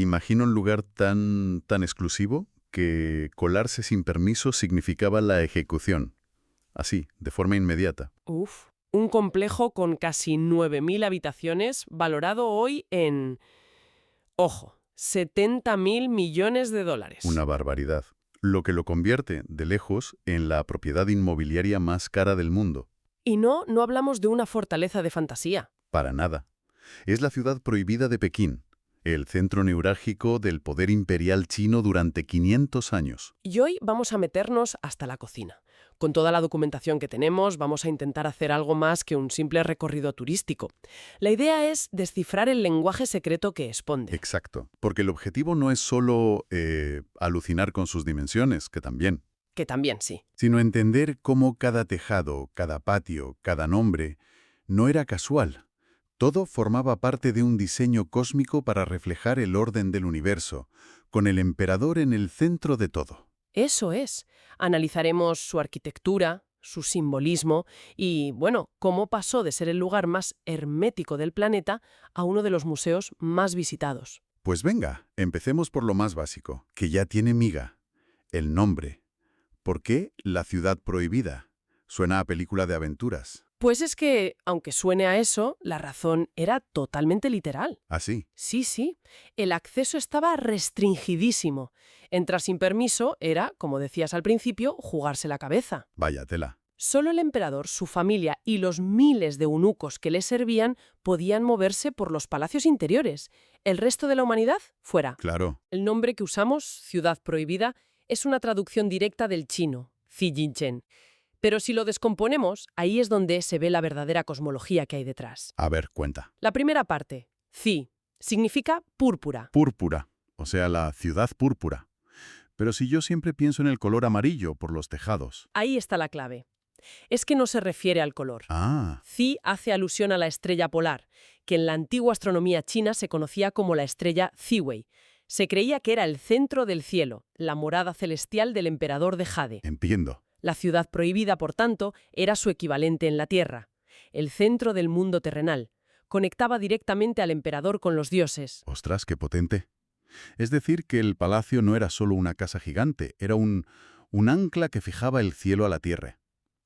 Imagino un lugar tan exclusivo que colarse sin permiso significaba la ejecución. Así, de forma inmediata. Uf, un complejo con casi 9.000 habitaciones valorado hoy en, ojo, 70.000 millones de dólares. Una barbaridad. Lo que lo convierte, de lejos, en la propiedad inmobiliaria más cara del mundo. Y no hablamos de una fortaleza de fantasía. Para nada. Es la ciudad prohibida de Pekín, el centro neurálgico del poder imperial chino durante 500 años. Y hoy vamos a meternos hasta la cocina. Con toda la documentación que tenemos, vamos a intentar hacer algo más que un simple recorrido turístico. La idea es descifrar el lenguaje secreto que esconde. Exacto. Porque el objetivo no es solo alucinar con sus dimensiones, que también, Que también sí. sino entender cómo cada tejado, cada patio, cada nombre no era casual. Todo formaba parte de un diseño cósmico para reflejar el orden del universo, con el emperador en el centro de todo. Eso es. Analizaremos su arquitectura, su simbolismo y, bueno, cómo pasó de ser el lugar más hermético del planeta a uno de los museos más visitados. Pues venga, empecemos por lo más básico, que ya tiene miga. El nombre. ¿Por qué la ciudad prohibida? Suena a película de aventuras. Pues es que, aunque suene a eso, la razón era totalmente literal. Así. Sí. El acceso estaba restringidísimo. Entrar sin permiso era, como decías al principio, jugarse la cabeza. Vaya tela. Solo el emperador, su familia y los miles de eunucos que le servían podían moverse por los palacios interiores. El resto de la humanidad, fuera. Claro. El nombre que usamos, Ciudad Prohibida, es una traducción directa del chino, Zijinchen. Pero si lo descomponemos, ahí es donde se ve la verdadera cosmología que hay detrás. A ver, cuenta. La primera parte, Zi, significa púrpura. Púrpura, o sea, la ciudad púrpura. Pero si yo siempre pienso en el color amarillo por los tejados. Ahí está la clave. Es que no se refiere al color. Ah, Zi hace alusión a la estrella polar, que en la antigua astronomía china se conocía como la estrella Ziwei. Se creía que era el centro del cielo, la morada celestial del emperador de Jade. entiendo. La ciudad prohibida, por tanto, era su equivalente en la Tierra, el centro del mundo terrenal. Conectaba directamente al emperador con los dioses. Ostras, qué potente. Es decir, que el palacio no era solo una casa gigante, era un ancla que fijaba el cielo a la tierra.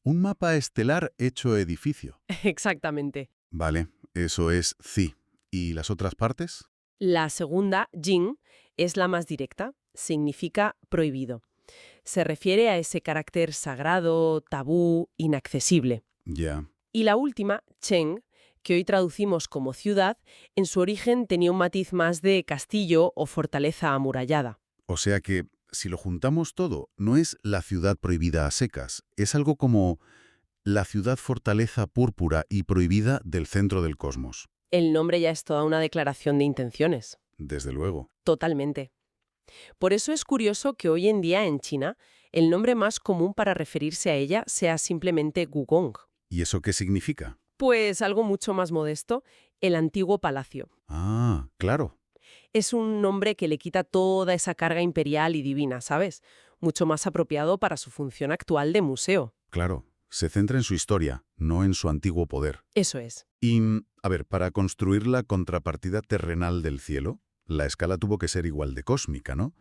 Un mapa estelar hecho edificio. Exactamente. Vale, eso es Zi. ¿Y las otras partes? La segunda, Jing, es la más directa. Significa prohibido. Se refiere a ese carácter sagrado, tabú, inaccesible. Ya. Y la última, Cheng, que hoy traducimos como ciudad, en su origen tenía un matiz más de castillo o fortaleza amurallada. O sea que, si lo juntamos todo, no es la ciudad prohibida a secas, es algo como la ciudad fortaleza púrpura y prohibida del centro del cosmos. El nombre ya es toda una declaración de intenciones. Desde luego. Totalmente. Por eso es curioso que hoy en día en China el nombre más común para referirse a ella sea simplemente Gugong. ¿Y eso qué significa? Pues algo mucho más modesto, el antiguo palacio. Ah, claro. Es un nombre que le quita toda esa carga imperial y divina, ¿sabes? Mucho más apropiado para su función actual de museo. Claro. Se centra en su historia, no en su antiguo poder. Eso es. Y, a ver, para construir la contrapartida terrenal del cielo, la escala tuvo que ser igual de cósmica, ¿no?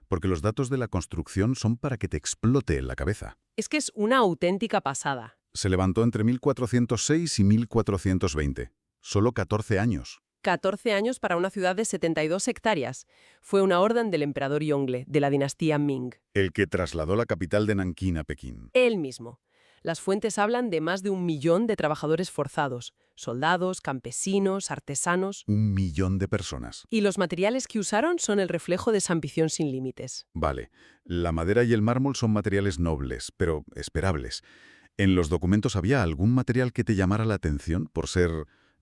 Porque los datos de la construcción son para que te explote en la cabeza. Es que es una auténtica pasada. Se levantó entre 1406 y 1420. Solo 14 años. 14 años para una ciudad de 72 hectáreas. Fue una orden del emperador Yongle, de la dinastía Ming. El que trasladó la capital de Nankín a Pekín. Él mismo. Las fuentes hablan de más de 1 millón de trabajadores forzados, soldados, campesinos, artesanos. 1 millón de personas. Y los materiales que usaron son el reflejo de esa ambición sin límites. Vale, la madera y el mármol son materiales nobles, pero esperables. ¿En los documentos había algún material que te llamara la atención por ser,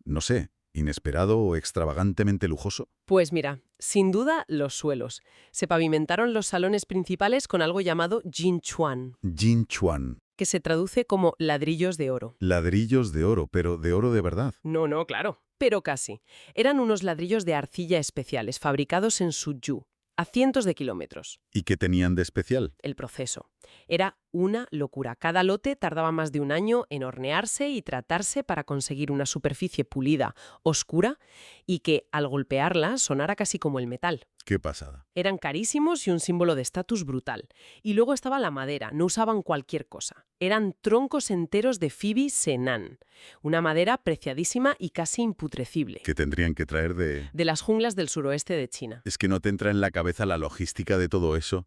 no sé, inesperado o extravagantemente lujoso? Pues mira, sin duda los suelos. Se pavimentaron los salones principales con algo llamado jinchuan, Jinchuan. que se traduce como ladrillos de oro. Ladrillos de oro, pero de oro de verdad. No, claro. Pero casi. Eran unos ladrillos de arcilla especiales fabricados en Suzhou, a cientos de kilómetros. ¿Y qué tenían de especial? El proceso. Era Una locura. Cada lote tardaba más de un año en hornearse y tratarse para conseguir una superficie pulida, oscura, y que, al golpearla, sonara casi como el metal. Qué pasada. Eran carísimos y un símbolo de estatus brutal. Y luego estaba la madera, no usaban cualquier cosa. Eran troncos enteros de Phoebe Senan, una madera preciadísima y casi imputrescible, Que tendrían que traer de... de las junglas del suroeste de China. Es que no te entra en la cabeza la logística de todo eso.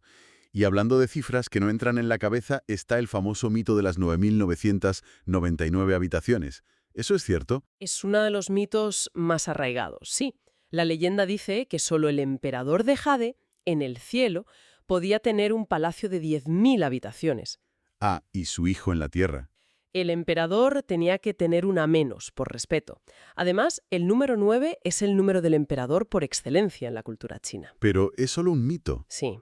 Y hablando de cifras que no entran en la cabeza, está el famoso mito de las 9.999 habitaciones. ¿Eso es cierto? Es uno de los mitos más arraigados, sí. La leyenda dice que solo el emperador de Jade, en el cielo, podía tener un palacio de 10.000 habitaciones. Ah, y su hijo en la tierra. El emperador tenía que tener una menos, por respeto. Además, el número 9 es el número del emperador por excelencia en la cultura china. Pero es solo un mito. Sí.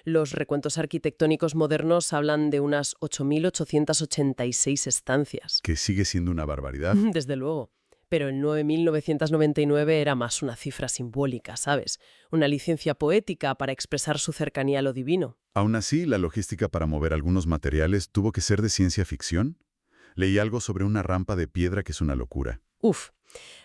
Los recuentos arquitectónicos modernos hablan de unas 8.886 estancias. Que sigue siendo una barbaridad. Desde luego. Pero el 9.999 era más una cifra simbólica, ¿sabes? Una licencia poética para expresar su cercanía a lo divino. Aún así, la logística para mover algunos materiales tuvo que ser de ciencia ficción. Leí algo sobre una rampa de piedra que es una locura. Uf,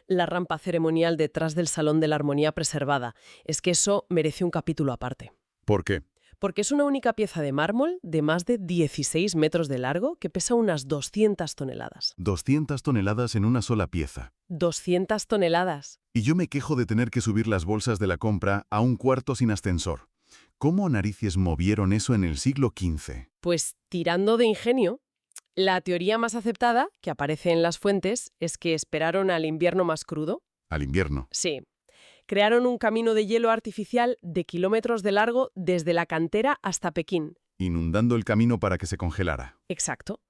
la rampa ceremonial detrás del Salón de la Armonía Preservada. Es que eso merece un capítulo aparte. ¿Por qué? Porque es una única pieza de mármol de más de 16 metros de largo que pesa unas 200 toneladas. 200 toneladas en una sola pieza. 200 toneladas. Y yo me quejo de tener que subir las bolsas de la compra a un cuarto sin ascensor. ¿Cómo narices movieron eso en el siglo XV? Pues tirando de ingenio, la teoría más aceptada, que aparece en las fuentes, es que esperaron al invierno más crudo. Al invierno. Sí. Crearon un camino de hielo artificial de kilómetros de largo desde la cantera hasta Pekín. Inundando el camino para que se congelara. Exacto.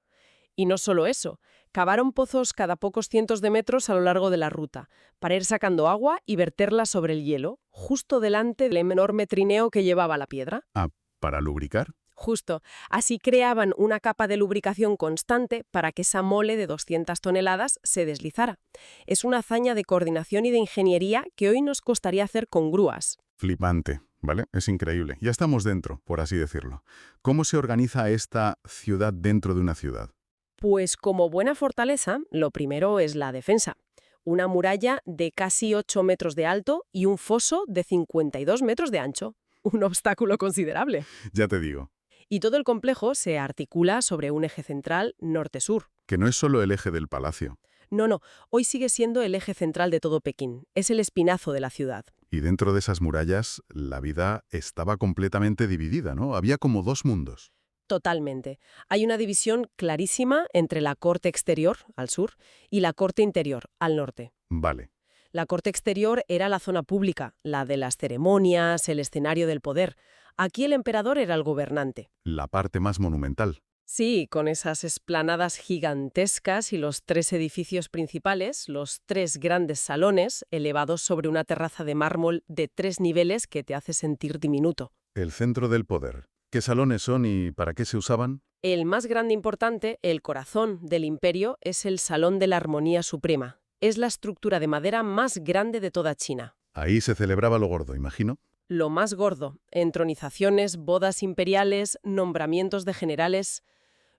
Y no solo eso, cavaron pozos cada pocos cientos de metros a lo largo de la ruta, para ir sacando agua y verterla sobre el hielo, justo delante del enorme trineo que llevaba la piedra. Ah, ¿para lubricar? Justo. Así creaban una capa de lubricación constante para que esa mole de 200 toneladas se deslizara. Es una hazaña de coordinación y de ingeniería que hoy nos costaría hacer con grúas. Flipante, ¿vale? Es increíble. Ya estamos dentro, por así decirlo. ¿Cómo se organiza esta ciudad dentro de una ciudad? Pues como buena fortaleza, lo primero es la defensa. Una muralla de casi 8 metros de alto y un foso de 52 metros de ancho. Un obstáculo considerable. Ya te digo. Y todo el complejo se articula sobre un eje central norte-sur. Que no es solo el eje del palacio. No, hoy sigue siendo el eje central de todo Pekín. Es el espinazo de la ciudad. Y dentro de esas murallas, la vida estaba completamente dividida, ¿no? Había como dos mundos. Totalmente. Hay una división clarísima entre la corte exterior, al sur, y la corte interior, al norte. Vale. La corte exterior era la zona pública, la de las ceremonias, el escenario del poder. Aquí el emperador era el gobernante. La parte más monumental. Sí, con esas esplanadas gigantescas y los 3 edificios principales, los 3 grandes salones, elevados sobre una terraza de mármol de 3 niveles que te hace sentir diminuto. El centro del poder. ¿Qué salones son y para qué se usaban? El más grande e importante, el corazón del imperio, es el Salón de la Armonía Suprema. Es la estructura de madera más grande de toda China. Ahí se celebraba lo gordo, imagino. Lo más gordo, entronizaciones, bodas imperiales, nombramientos de generales.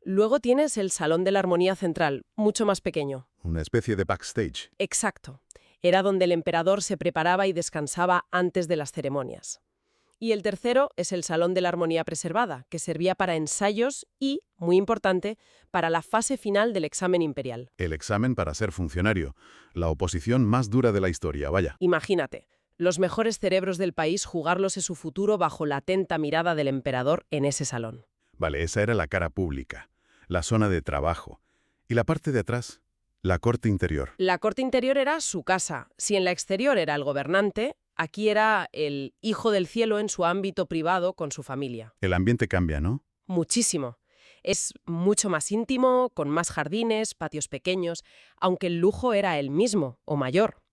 Luego tienes el Salón de la Armonía Central, mucho más pequeño. Una especie de backstage. Exacto. Era donde el emperador se preparaba y descansaba antes de las ceremonias. Y el tercero es el Salón de la Armonía Preservada, que servía para ensayos y, muy importante, para la fase final del examen imperial. El examen para ser funcionario. La oposición más dura de la historia, vaya. Imagínate, los mejores cerebros del país jugarlos su futuro bajo la atenta mirada del emperador en ese salón. Vale, esa era la cara pública, la zona de trabajo. Y la parte de atrás, la corte interior. La corte interior era su casa. Si en la exterior era el gobernante, aquí era el hijo del cielo en su ámbito privado con su familia. El ambiente cambia, ¿no? Muchísimo. Es mucho más íntimo, con más jardines, patios pequeños, aunque el lujo era el mismo o mayor.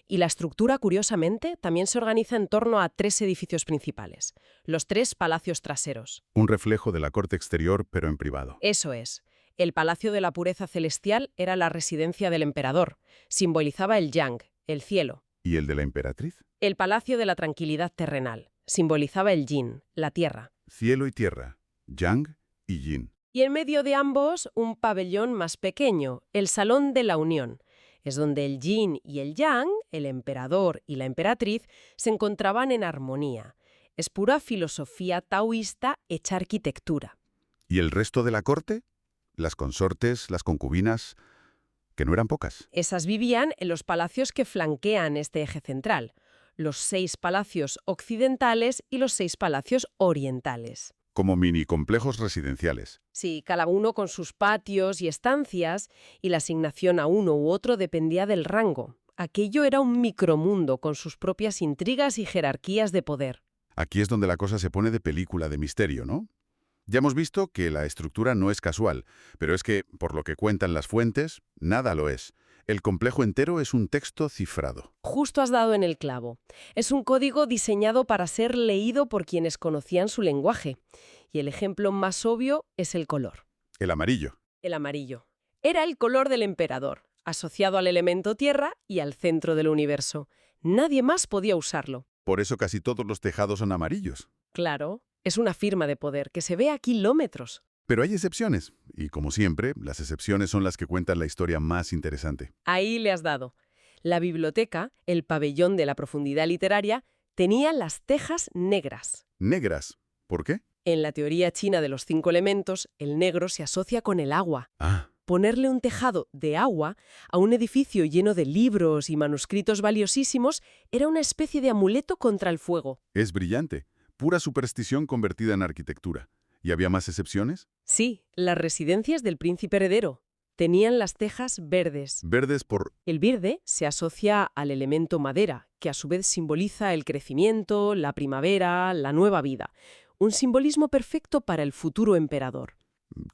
Y la estructura, curiosamente, también se organiza en torno a 3 edificios principales, los 3 palacios traseros. Un reflejo de la corte exterior, pero en privado. Eso es. El Palacio de la Pureza Celestial era la residencia del emperador. Simbolizaba el Yang, el cielo. ¿Y el de la emperatriz? El Palacio de la Tranquilidad Terrenal. Simbolizaba el Yin, la tierra. Cielo y tierra, Yang y Yin. Y en medio de ambos, un pabellón más pequeño, el Salón de la Unión. Es donde el yin y el yang, el emperador y la emperatriz, se encontraban en armonía. Es pura filosofía taoísta hecha arquitectura. ¿Y el resto de la corte? Las consortes, las concubinas, que no eran pocas. Esas vivían en los palacios que flanquean este eje central, los 6 palacios occidentales y los 6 palacios orientales. Como mini complejos residenciales. Sí, cada uno con sus patios y estancias, y la asignación a uno u otro dependía del rango. Aquello era un micromundo con sus propias intrigas y jerarquías de poder. Aquí es donde la cosa se pone de película de misterio, ¿no? Ya hemos visto que la estructura no es casual, pero es que, por lo que cuentan las fuentes, nada lo es. El complejo entero es un texto cifrado. Justo has dado en el clavo. Es un código diseñado para ser leído por quienes conocían su lenguaje. Y el ejemplo más obvio es el color. El amarillo. El amarillo. Era el color del emperador, asociado al elemento tierra y al centro del universo. Nadie más podía usarlo. Por eso casi todos los tejados son amarillos. Claro, es una firma de poder que se ve a kilómetros. Pero hay excepciones, y como siempre, las excepciones son las que cuentan la historia más interesante. Ahí le has dado. La biblioteca, el pabellón de la profundidad literaria, tenía las tejas negras. Negras. ¿Por qué? En la teoría china de los 5 elementos, el negro se asocia con el agua. Ah, Ponerle un tejado de agua a un edificio lleno de libros y manuscritos valiosísimos era una especie de amuleto contra el fuego. es brillante. Pura superstición convertida en arquitectura. ¿Y había más excepciones? Sí, las residencias del príncipe heredero tenían las tejas verdes. Verdes por... El verde se asocia al elemento madera, que a su vez simboliza el crecimiento, la primavera, la nueva vida. Un simbolismo perfecto para el futuro emperador.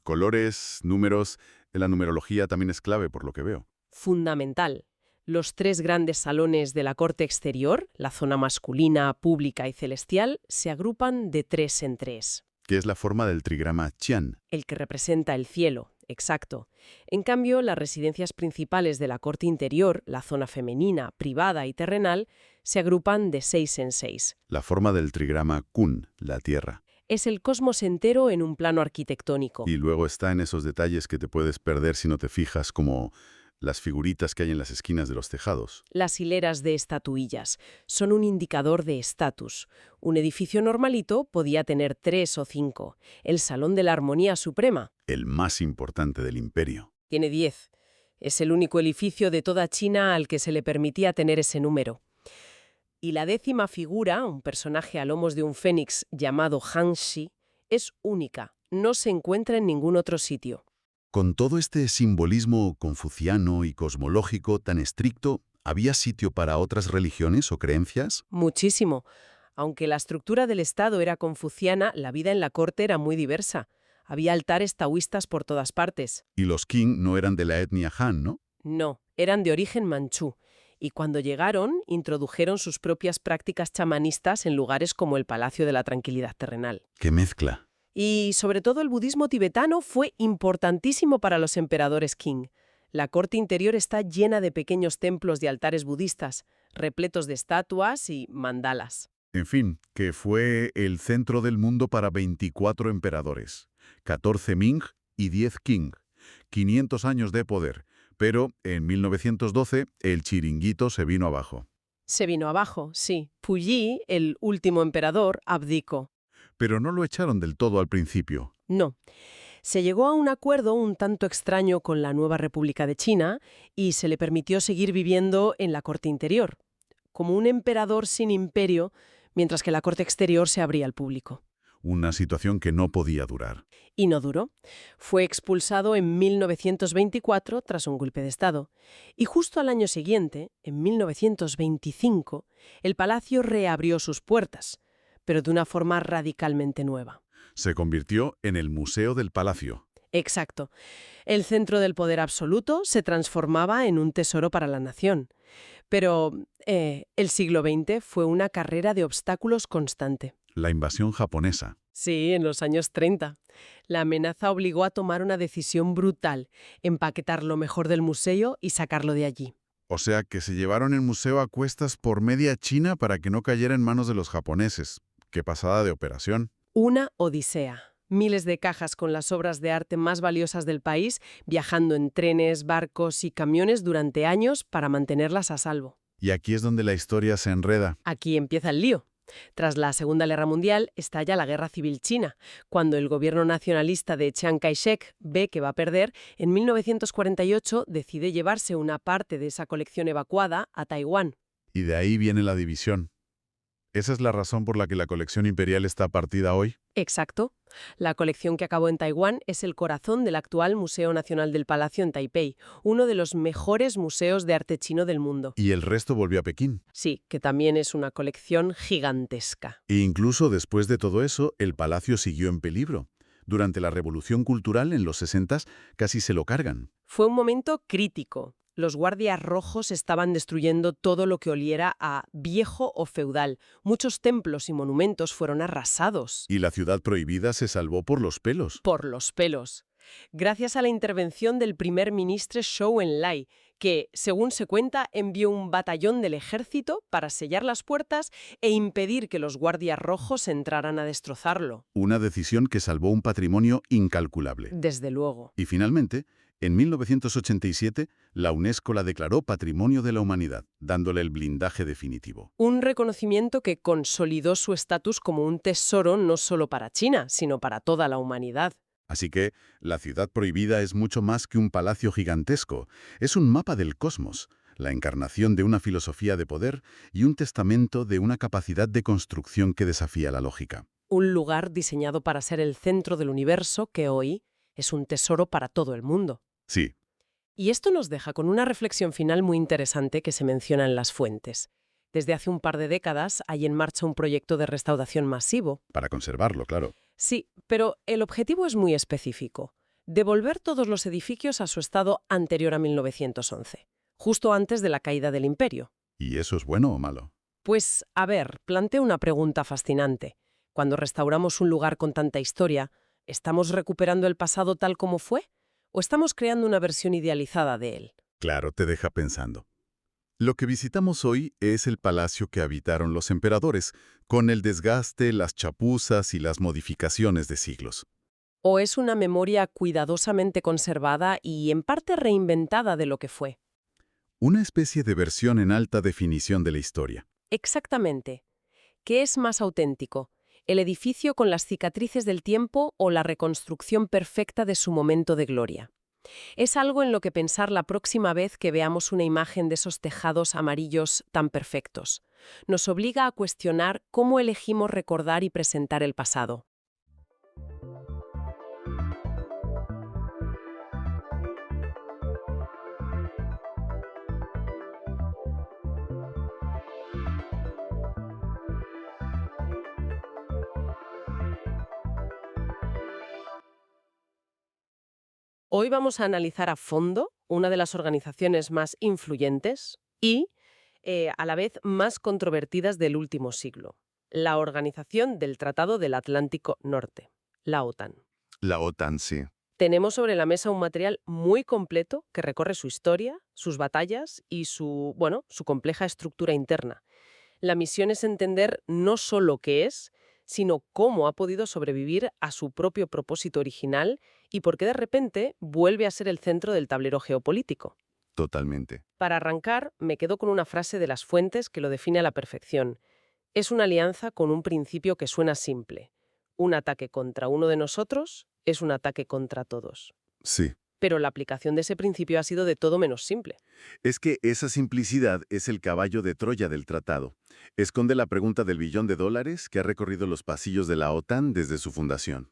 colores, números. La numerología también es clave, por lo que veo. Fundamental. Los 3 grandes salones de la corte exterior, la zona masculina, pública y celestial, se agrupan de 3 en 3. Que es la forma del trigrama Qian. El que representa el cielo, exacto. En cambio, las residencias principales de la corte interior, la zona femenina, privada y terrenal, se agrupan de 6 en 6. La forma del trigrama Kun, la Tierra. Es el cosmos entero en un plano arquitectónico. Y luego está en esos detalles que te puedes perder si no te fijas, como las figuritas que hay en las esquinas de los tejados. Las hileras de estatuillas son un indicador de estatus. Un edificio normalito podía tener 3 o 5. El Salón de la Armonía Suprema El más importante del imperio. tiene 10. Es el único edificio de toda China al que se le permitía tener ese número. Y la 10ª figura, un personaje a lomos de un fénix llamado Hanshi, es única. No se encuentra en ningún otro sitio. Con todo este simbolismo confuciano y cosmológico tan estricto, ¿había sitio para otras religiones o creencias? Muchísimo. Aunque la estructura del Estado era confuciana, la vida en la corte era muy diversa. Había altares taoístas por todas partes. Y los Qing no eran de la etnia Han, ¿no? No, eran de origen manchú. Y cuando llegaron, introdujeron sus propias prácticas chamanistas en lugares como el Palacio de la Tranquilidad Terrenal. ¡Qué mezcla! Y sobre todo el budismo tibetano fue importantísimo para los emperadores Qing. La corte interior está llena de pequeños templos de altares budistas, repletos de estatuas y mandalas. En fin, que fue el centro del mundo para 24 emperadores, 14 Ming y 10 Qing. 500 años de poder, pero en 1912 el chiringuito se vino abajo. Se vino abajo, sí. Puyi, el último emperador, abdicó. Pero no lo echaron del todo al principio. No. Se llegó a un acuerdo un tanto extraño con la nueva República de China y se le permitió seguir viviendo en la corte interior, como un emperador sin imperio, mientras que la corte exterior se abría al público. Una situación que no podía durar. Y no duró. Fue expulsado en 1924 tras un golpe de Estado. Y justo al año siguiente, en 1925, el palacio reabrió sus puertas, pero de una forma radicalmente nueva. Se convirtió en el Museo del Palacio. Exacto. El centro del poder absoluto se transformaba en un tesoro para la nación. Pero el siglo XX fue una carrera de obstáculos constante. La invasión japonesa. Sí, en los años 30. La amenaza obligó a tomar una decisión brutal, empaquetar lo mejor del museo y sacarlo de allí. O sea que se llevaron el museo a cuestas por media China para que no cayera en manos de los japoneses. ¡Qué pasada de operación! Una odisea. Miles de cajas con las obras de arte más valiosas del país, viajando en trenes, barcos y camiones durante años para mantenerlas a salvo. Y aquí es donde la historia se enreda. Aquí empieza el lío. Tras la Segunda Guerra Mundial estalla la Guerra Civil China. Cuando el gobierno nacionalista de Chiang Kai-shek ve que va a perder, en 1948 decide llevarse una parte de esa colección evacuada a Taiwán. Y de ahí viene la división. ¿Esa es la razón por la que la colección imperial está partida hoy? Exacto. La colección que acabó en Taiwán es el corazón del actual Museo Nacional del Palacio en Taipei, uno de los mejores museos de arte chino del mundo. Y el resto volvió a Pekín. Sí, que también es una colección gigantesca. E incluso después de todo eso, el palacio siguió en peligro. Durante la Revolución Cultural en los 60 casi se lo cargan. Fue un momento crítico. Los guardias rojos estaban destruyendo todo lo que oliera a viejo o feudal. Muchos templos y monumentos fueron arrasados. Y la ciudad prohibida se salvó por los pelos. Por los pelos. Gracias a la intervención del primer ministro Zhou Enlai, que, según se cuenta, envió un batallón del ejército para sellar las puertas e impedir que los guardias rojos entraran a destrozarlo. Una decisión que salvó un patrimonio incalculable. Desde luego. Y finalmente, en 1987, la UNESCO la declaró Patrimonio de la Humanidad, dándole el blindaje definitivo. Un reconocimiento que consolidó su estatus como un tesoro no solo para China, sino para toda la humanidad. Así que la ciudad prohibida es mucho más que un palacio gigantesco. Es un mapa del cosmos, la encarnación de una filosofía de poder y un testamento de una capacidad de construcción que desafía la lógica. Un lugar diseñado para ser el centro del universo que hoy es un tesoro para todo el mundo. Sí. Y esto nos deja con una reflexión final muy interesante que se menciona en las fuentes. Desde hace un par de décadas hay en marcha un proyecto de restauración masivo. Para conservarlo, claro. Sí, pero el objetivo es muy específico. Devolver todos los edificios a su estado anterior a 1911, justo antes de la caída del imperio. ¿Y eso es bueno o malo? Pues, a ver, planteo una pregunta fascinante. Cuando restauramos un lugar con tanta historia, ¿estamos recuperando el pasado tal como fue? ¿O estamos creando una versión idealizada de él? Claro, te deja pensando. Lo que visitamos hoy es el palacio que habitaron los emperadores, con el desgaste, las chapuzas y las modificaciones de siglos. ¿O es una memoria cuidadosamente conservada y en parte reinventada de lo que fue? Una especie de versión en alta definición de la historia. Exactamente. ¿Qué es más auténtico? ¿El edificio con las cicatrices del tiempo o la reconstrucción perfecta de su momento de gloria? Es algo en lo que pensar la próxima vez que veamos una imagen de esos tejados amarillos tan perfectos. Nos obliga a cuestionar cómo elegimos recordar y presentar el pasado. Hoy vamos a analizar a fondo una de las organizaciones más influyentes y, a la vez, más controvertidas del último siglo, la Organización del Tratado del Atlántico Norte, la OTAN. La OTAN, sí. Tenemos sobre la mesa un material muy completo que recorre su historia, sus batallas y su compleja estructura interna. La misión es entender no solo qué es, sino cómo ha podido sobrevivir a su propio propósito original y por qué de repente vuelve a ser el centro del tablero geopolítico. Totalmente. Para arrancar, me quedo con una frase de las fuentes que lo define a la perfección. Es una alianza con un principio que suena simple. Un ataque contra uno de nosotros es un ataque contra todos. Sí. Pero la aplicación de ese principio ha sido de todo menos simple. Es que esa simplicidad es el caballo de Troya del tratado. Esconde la pregunta del billón de dólares que ha recorrido los pasillos de la OTAN desde su fundación.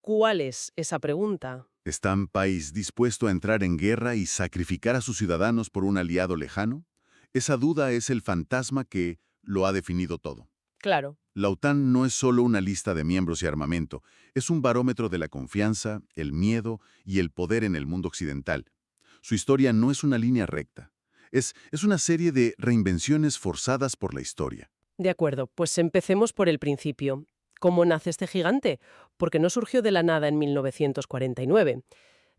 ¿Cuál es esa pregunta? ¿Está un país dispuesto a entrar en guerra y sacrificar a sus ciudadanos por un aliado lejano? Esa duda es el fantasma que lo ha definido todo. Claro. La OTAN no es solo una lista de miembros y armamento, es un barómetro de la confianza, el miedo y el poder en el mundo occidental. Su historia no es una línea recta. Es una serie de reinvenciones forzadas por la historia. De acuerdo, pues empecemos por el principio. ¿Cómo nace este gigante? Porque no surgió de la nada en 1949.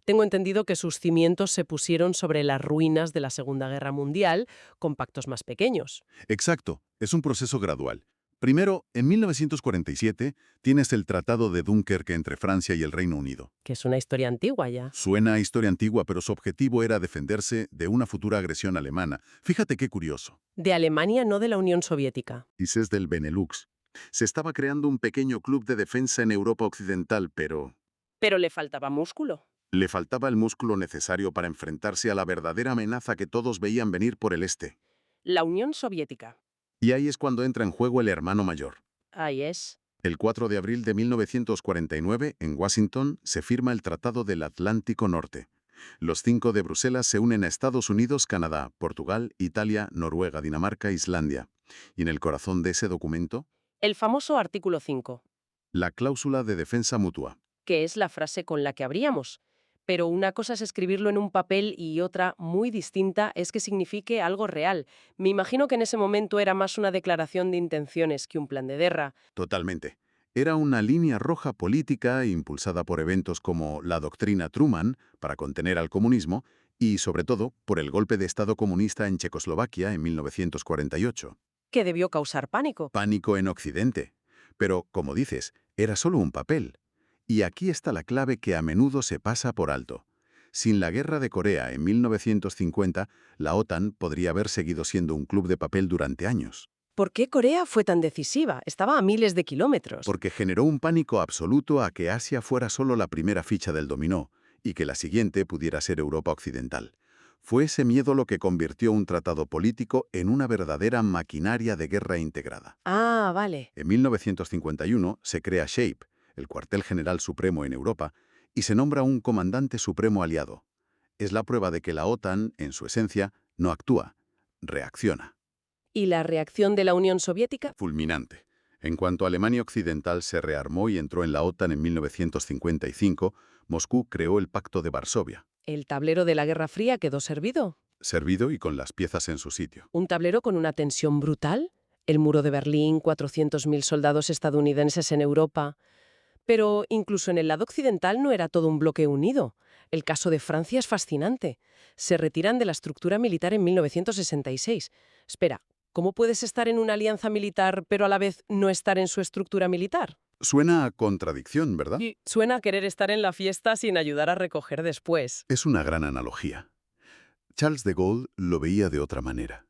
Tengo entendido que sus cimientos se pusieron sobre las ruinas de la Segunda Guerra Mundial, con pactos más pequeños. Exacto, es un proceso gradual. Primero, en 1947, tienes el Tratado de Dunkerque entre Francia y el Reino Unido. Que es una historia antigua ya. Suena a historia antigua, pero su objetivo era defenderse de una futura agresión alemana. Fíjate qué curioso. De Alemania, no de la Unión Soviética. Dices del Benelux. Se estaba creando un pequeño club de defensa en Europa Occidental, pero Pero le faltaba músculo. le faltaba el músculo necesario para enfrentarse a la verdadera amenaza que todos veían venir por el este. La Unión Soviética. Y ahí es cuando entra en juego el hermano mayor. Ahí es. El 4 de abril de 1949, en Washington, se firma el Tratado del Atlántico Norte. Los 5 de Bruselas se unen a Estados Unidos, Canadá, Portugal, Italia, Noruega, Dinamarca e Islandia. Y en el corazón de ese documento, El famoso artículo 5, la cláusula de defensa mutua. que es la frase con la que abríamos. Pero una cosa es escribirlo en un papel y otra, muy distinta, es que signifique algo real. Me imagino que en ese momento era más una declaración de intenciones que un plan de guerra. Totalmente. Era una línea roja política impulsada por eventos como la doctrina Truman para contener al comunismo y, sobre todo, por el golpe de Estado comunista en Checoslovaquia en 1948. Que debió causar pánico. Pánico en Occidente. Pero, como dices, era solo un papel. Y aquí está la clave que a menudo se pasa por alto. Sin la Guerra de Corea en 1950, la OTAN podría haber seguido siendo un club de papel durante años, ¿Por qué Corea fue tan decisiva? Estaba a miles de kilómetros. porque generó un pánico absoluto a que Asia fuera solo la primera ficha del dominó y que la siguiente pudiera ser Europa Occidental. Fue ese miedo lo que convirtió un tratado político en una verdadera maquinaria de guerra integrada. Ah, vale. En 1951 se crea SHAPE, el cuartel general supremo en Europa, y se nombra un comandante supremo aliado. Es la prueba de que la OTAN, en su esencia, no actúa, reacciona. ¿Y la reacción de la Unión Soviética? Fulminante. En cuanto Alemania Occidental se rearmó y entró en la OTAN en 1955, Moscú creó el Pacto de Varsovia, ¿El tablero de la Guerra Fría quedó servido? servido y con las piezas en su sitio. ¿Un tablero con una tensión brutal? El muro de Berlín, 400.000 soldados estadounidenses en Europa. Pero incluso en el lado occidental no era todo un bloque unido. El caso de Francia es fascinante. Se retiran de la estructura militar en 1966. Espera, ¿cómo puedes estar en una alianza militar pero a la vez no estar en su estructura militar? Suena a contradicción, ¿verdad? Y suena a querer estar en la fiesta sin ayudar a recoger después. Es una gran analogía. Charles de Gaulle lo veía de otra manera.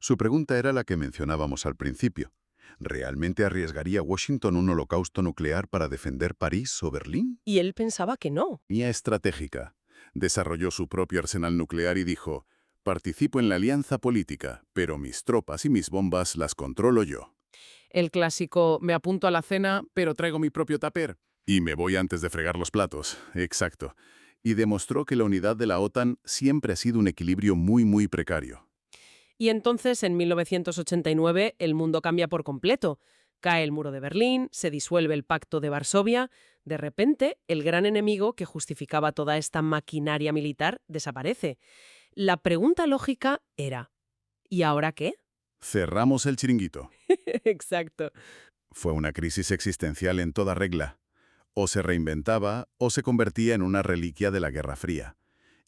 Su pregunta era la que mencionábamos al principio. ¿Realmente arriesgaría Washington un holocausto nuclear para defender París o Berlín? Y él pensaba que no. Mía estratégica. Desarrolló su propio arsenal nuclear y dijo, participo en la alianza política, pero mis tropas y mis bombas las controlo yo. El clásico, me apunto a la cena, pero traigo mi propio tupper. Y me voy antes de fregar los platos. Exacto. Y demostró que la unidad de la OTAN siempre ha sido un equilibrio muy precario. Y entonces, en 1989, el mundo cambia por completo. Cae el muro de Berlín, se disuelve el Pacto de Varsovia. De repente, el gran enemigo que justificaba toda esta maquinaria militar desaparece. La pregunta lógica era, ¿y ahora qué? Cerramos el chiringuito. Exacto. Fue una crisis existencial en toda regla. O se reinventaba o se convertía en una reliquia de la Guerra Fría.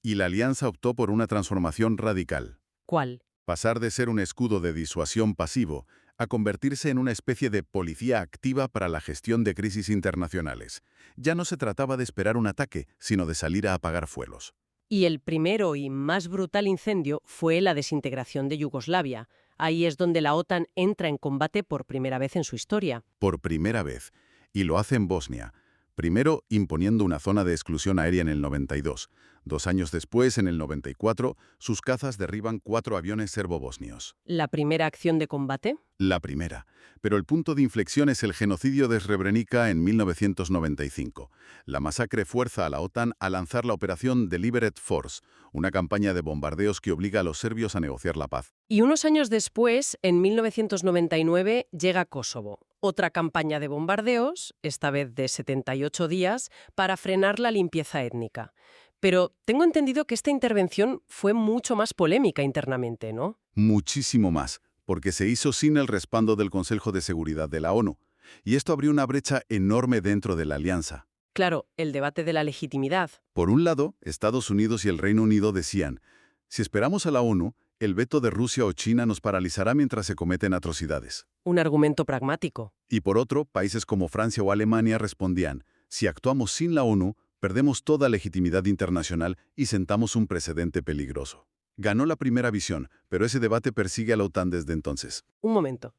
Y la alianza optó por una transformación radical. ¿Cuál? Pasar de ser un escudo de disuasión pasivo a convertirse en una especie de policía activa para la gestión de crisis internacionales. Ya no se trataba de esperar un ataque, sino de salir a apagar fuegos. Y el primero y más brutal incendio fue la desintegración de Yugoslavia. Ahí es donde la OTAN entra en combate por primera vez en su historia. Por primera vez. Y lo hace en Bosnia. Primero, imponiendo una zona de exclusión aérea en el 92. 2 años después, en el 94, sus cazas derriban 4 aviones serbo-bosnios. ¿La primera acción de combate? La primera. Pero el punto de inflexión es el genocidio de Srebrenica en 1995. La masacre fuerza a la OTAN a lanzar la operación Deliberate Force, una campaña de bombardeos que obliga a los serbios a negociar la paz. Y unos años después, en 1999, llega Kosovo. Otra campaña de bombardeos, esta vez de 78 días, para frenar la limpieza étnica. Pero tengo entendido que esta intervención fue mucho más polémica internamente, ¿no? Muchísimo más, porque se hizo sin el respaldo del Consejo de Seguridad de la ONU. Y esto abrió una brecha enorme dentro de la alianza. Claro, el debate de la legitimidad. Por un lado, Estados Unidos y el Reino Unido decían, si esperamos a la ONU, El veto de Rusia o China nos paralizará mientras se cometen atrocidades. Un argumento pragmático. Y por otro, países como Francia o Alemania respondían, si actuamos sin la ONU, perdemos toda legitimidad internacional y sentamos un precedente peligroso. Ganó la primera visión, pero ese debate persigue a la OTAN desde entonces. Un momento.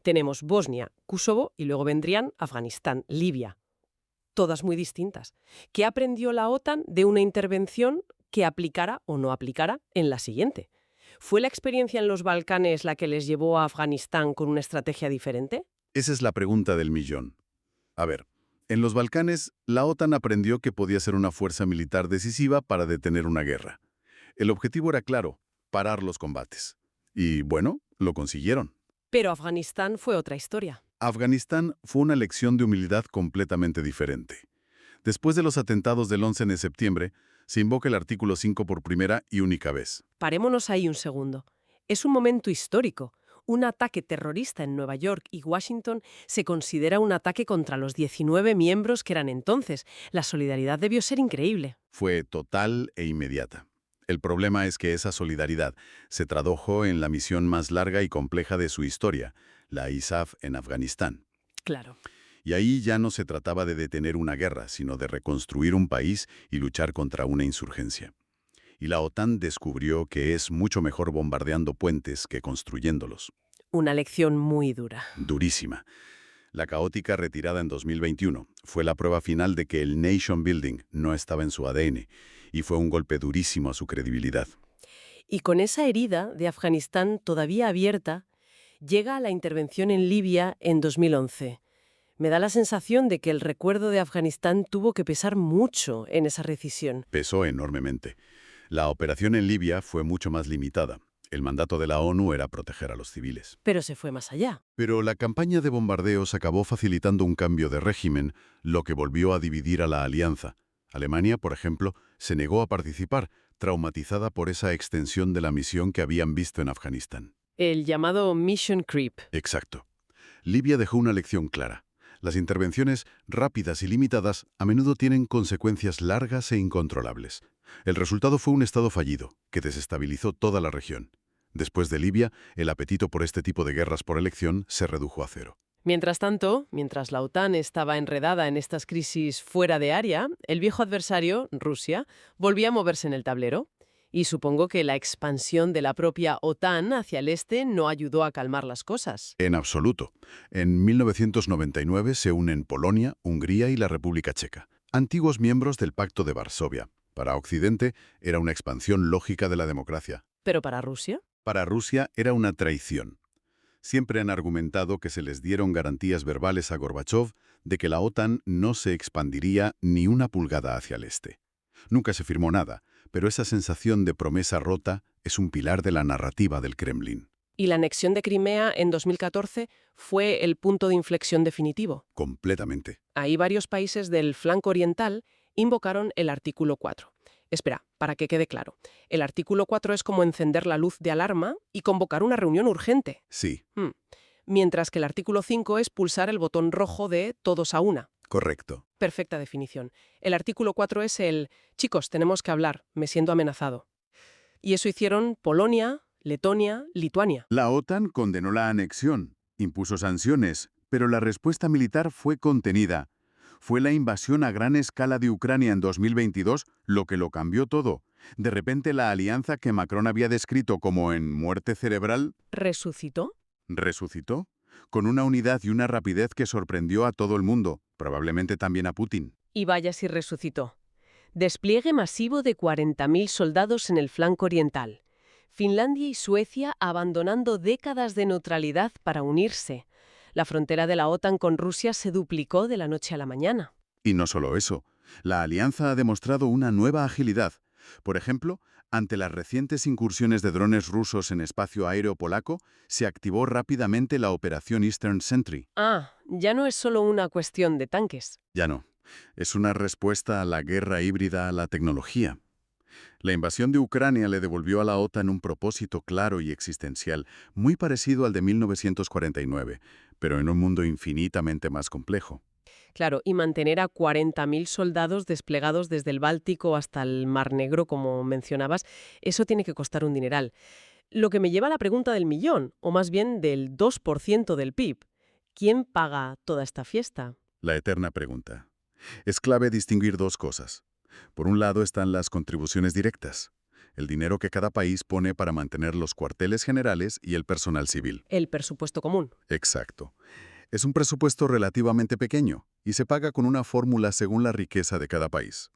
Tenemos Bosnia, Kosovo y luego vendrían Afganistán, Libia. Todas muy distintas. ¿Qué aprendió la OTAN de una intervención que aplicara o no aplicara en la siguiente? ¿Fue la experiencia en los Balcanes la que les llevó a Afganistán con una estrategia diferente? Esa es la pregunta del millón. A ver, en los Balcanes, la OTAN aprendió que podía ser una fuerza militar decisiva para detener una guerra. El objetivo era claro, parar los combates. Y bueno, lo consiguieron. Pero Afganistán fue otra historia. Afganistán fue una lección de humildad completamente diferente. Después de los atentados del 11 de septiembre, se invoca el artículo 5 por primera y única vez. Parémonos ahí un segundo. Es un momento histórico. Un ataque terrorista en Nueva York y Washington se considera un ataque contra los 19 miembros que eran entonces. La solidaridad debió ser increíble. Fue total e inmediata. El problema es que esa solidaridad se tradujo en la misión más larga y compleja de su historia, la ISAF en Afganistán. Claro. Y ahí ya no se trataba de detener una guerra, sino de reconstruir un país y luchar contra una insurgencia. Y la OTAN descubrió que es mucho mejor bombardeando puentes que construyéndolos. Una lección muy dura. Durísima. La caótica retirada en 2021 fue la prueba final de que el nation building no estaba en su ADN y fue un golpe durísimo a su credibilidad. Y con esa herida de Afganistán todavía abierta, llega la intervención en Libia en 2011. Me da la sensación de que el recuerdo de Afganistán tuvo que pesar mucho en esa decisión. Pesó enormemente. La operación en Libia fue mucho más limitada. El mandato de la ONU era proteger a los civiles. Pero se fue más allá. Pero la campaña de bombardeos acabó facilitando un cambio de régimen, lo que volvió a dividir a la alianza. Alemania, por ejemplo, se negó a participar, traumatizada por esa extensión de la misión que habían visto en Afganistán. El llamado Mission Creep. Exacto. Libia dejó una lección clara. Las intervenciones rápidas y limitadas a menudo tienen consecuencias largas e incontrolables. El resultado fue un estado fallido, que desestabilizó toda la región. Después de Libia, el apetito por este tipo de guerras por elección se redujo a cero. Mientras tanto, mientras la OTAN estaba enredada en estas crisis fuera de área, el viejo adversario, Rusia, volvía a moverse en el tablero. Y supongo que la expansión de la propia OTAN hacia el este no ayudó a calmar las cosas. En absoluto. En 1999 se unen Polonia, Hungría y la República Checa, antiguos miembros del Pacto de Varsovia. Para Occidente era una expansión lógica de la democracia. ¿Pero para Rusia? Para Rusia era una traición. Siempre han argumentado que se les dieron garantías verbales a Gorbachov de que la OTAN no se expandiría ni una pulgada hacia el este. Nunca se firmó nada, pero esa sensación de promesa rota es un pilar de la narrativa del Kremlin. ¿Y la anexión de Crimea en 2014 fue el punto de inflexión definitivo? Completamente. Ahí varios países del flanco oriental invocaron el artículo 4. Espera, para que quede claro. El artículo 4 es como encender la luz de alarma y convocar una reunión urgente. Sí. Mientras que el artículo 5 es pulsar el botón rojo de todos a una. Correcto. Perfecta definición. El artículo 4 es el chicos, tenemos que hablar, me siento amenazado. Y eso hicieron Polonia, Letonia, Lituania. La OTAN condenó la anexión, impuso sanciones, pero la respuesta militar fue contenida. Fue la invasión a gran escala de Ucrania en 2022 lo que lo cambió todo. De repente la alianza que Macron había descrito como en muerte cerebral, ¿Resucitó? resucitó, con una unidad y una rapidez que sorprendió a todo el mundo, probablemente también a Putin. Y vaya si resucitó. Despliegue masivo de 40.000 soldados en el flanco oriental. Finlandia y Suecia abandonando décadas de neutralidad para unirse. La frontera de la OTAN con Rusia se duplicó de la noche a la mañana. Y no solo eso, la alianza ha demostrado una nueva agilidad. Por ejemplo, ante las recientes incursiones de drones rusos en espacio aéreo polaco, se activó rápidamente la operación Eastern Sentry. Ya no es solo una cuestión de tanques. Ya no. Es una respuesta a la guerra híbrida a la tecnología. La invasión de Ucrania le devolvió a la OTAN un propósito claro y existencial, muy parecido al de 1949, pero en un mundo infinitamente más complejo. Claro, y mantener a 40.000 soldados desplegados desde el Báltico hasta el Mar Negro, como mencionabas, eso tiene que costar un dineral. Lo que me lleva a la pregunta del millón, o más bien del 2% del PIB. ¿Quién paga toda esta fiesta? La eterna pregunta. Es clave distinguir dos cosas. Por un lado están las contribuciones directas, el dinero que cada país pone para mantener los cuarteles generales y el personal civil. El presupuesto común. Exacto. Es un presupuesto relativamente pequeño y se paga con una fórmula según la riqueza de cada país.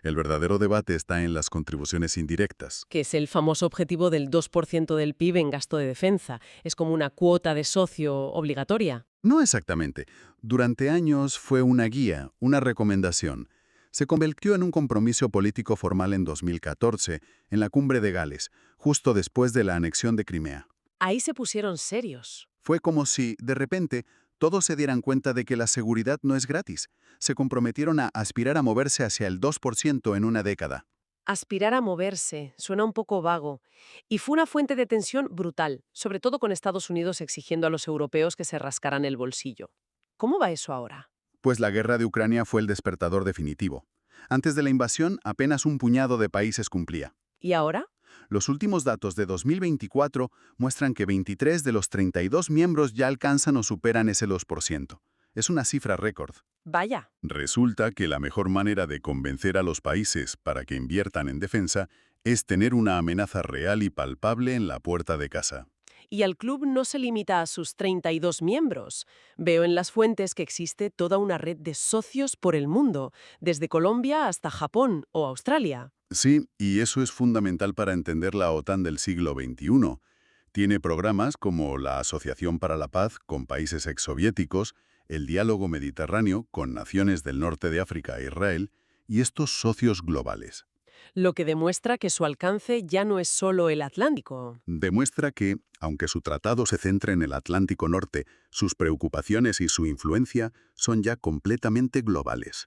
El verdadero debate está en las contribuciones indirectas. Que es el famoso objetivo del 2% del PIB en gasto de defensa. Es como una cuota de socio obligatoria. No exactamente. Durante años fue una guía, una recomendación. Se convirtió en un compromiso político formal en 2014, en la Cumbre de Gales, justo después de la anexión de Crimea. Ahí se pusieron serios. Fue como si, de repente, todos se dieran cuenta de que la seguridad no es gratis. Se comprometieron a aspirar a moverse hacia el 2% en una década. Aspirar a moverse suena un poco vago. Y fue una fuente de tensión brutal, sobre todo con Estados Unidos exigiendo a los europeos que se rascaran el bolsillo. ¿Cómo va eso ahora? Pues la guerra de Ucrania fue el despertador definitivo. Antes de la invasión, apenas un puñado de países cumplía. ¿Y ahora? Los últimos datos de 2024 muestran que 23 de los 32 miembros ya alcanzan o superan ese 2%. Es una cifra récord. Vaya. Resulta que la mejor manera de convencer a los países para que inviertan en defensa es tener una amenaza real y palpable en la puerta de casa. Y el club no se limita a sus 32 miembros. Veo en las fuentes que existe toda una red de socios por el mundo, desde Colombia hasta Japón o Australia. Sí, y eso es fundamental para entender la OTAN del siglo XXI. Tiene programas como la Asociación para la Paz con países exsoviéticos, el Diálogo Mediterráneo con naciones del norte de África e Israel, y estos socios globales. Lo que demuestra que su alcance ya no es solo el Atlántico. Demuestra que, aunque su tratado se centre en el Atlántico Norte, sus preocupaciones y su influencia son ya completamente globales.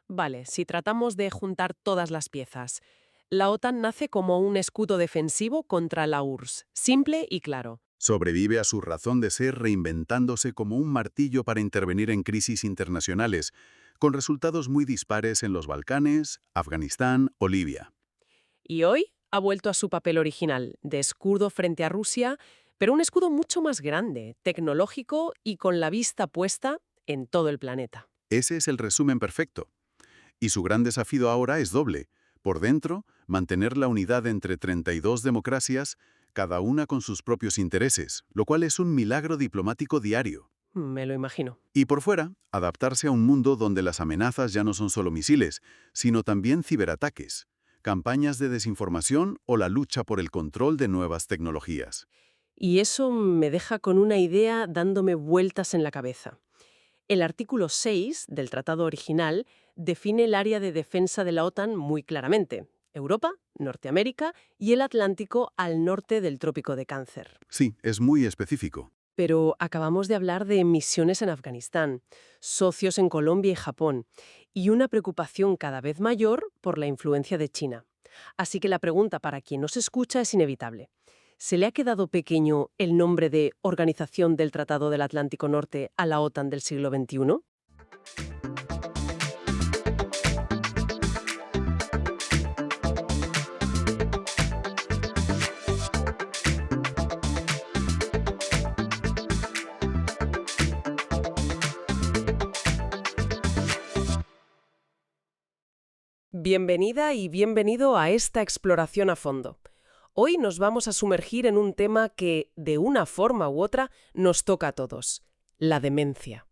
Vale, si tratamos de juntar todas las piezas. La OTAN nace como un escudo defensivo contra la URSS, simple y claro. Sobrevive a su razón de ser reinventándose como un martillo para intervenir en crisis internacionales, con resultados muy dispares en los Balcanes, Afganistán o Libia. Y hoy ha vuelto a su papel original, de escudo frente a Rusia, pero un escudo mucho más grande, tecnológico y con la vista puesta en todo el planeta. Ese es el resumen perfecto. Y su gran desafío ahora es doble. Por dentro, mantener la unidad entre 32 democracias, cada una con sus propios intereses, lo cual es un milagro diplomático diario. Me lo imagino. Y por fuera, adaptarse a un mundo donde las amenazas ya no son solo misiles, sino también ciberataques, campañas de desinformación o la lucha por el control de nuevas tecnologías. Y eso me deja con una idea dándome vueltas en la cabeza. El artículo 6 del tratado original define el área de defensa de la OTAN muy claramente. Europa, Norteamérica y el Atlántico al norte del Trópico de Cáncer. Sí, es muy específico. Pero acabamos de hablar de misiones en Afganistán, socios en Colombia y Japón, y una preocupación cada vez mayor por la influencia de China. Así que la pregunta para quien nos escucha es inevitable. ¿Se le ha quedado pequeño el nombre de Organización del Tratado del Atlántico Norte a la OTAN del siglo XXI? Bienvenida y bienvenido a esta exploración a fondo. Hoy nos vamos a sumergir en un tema que, de una forma u otra, nos toca a todos: la demencia.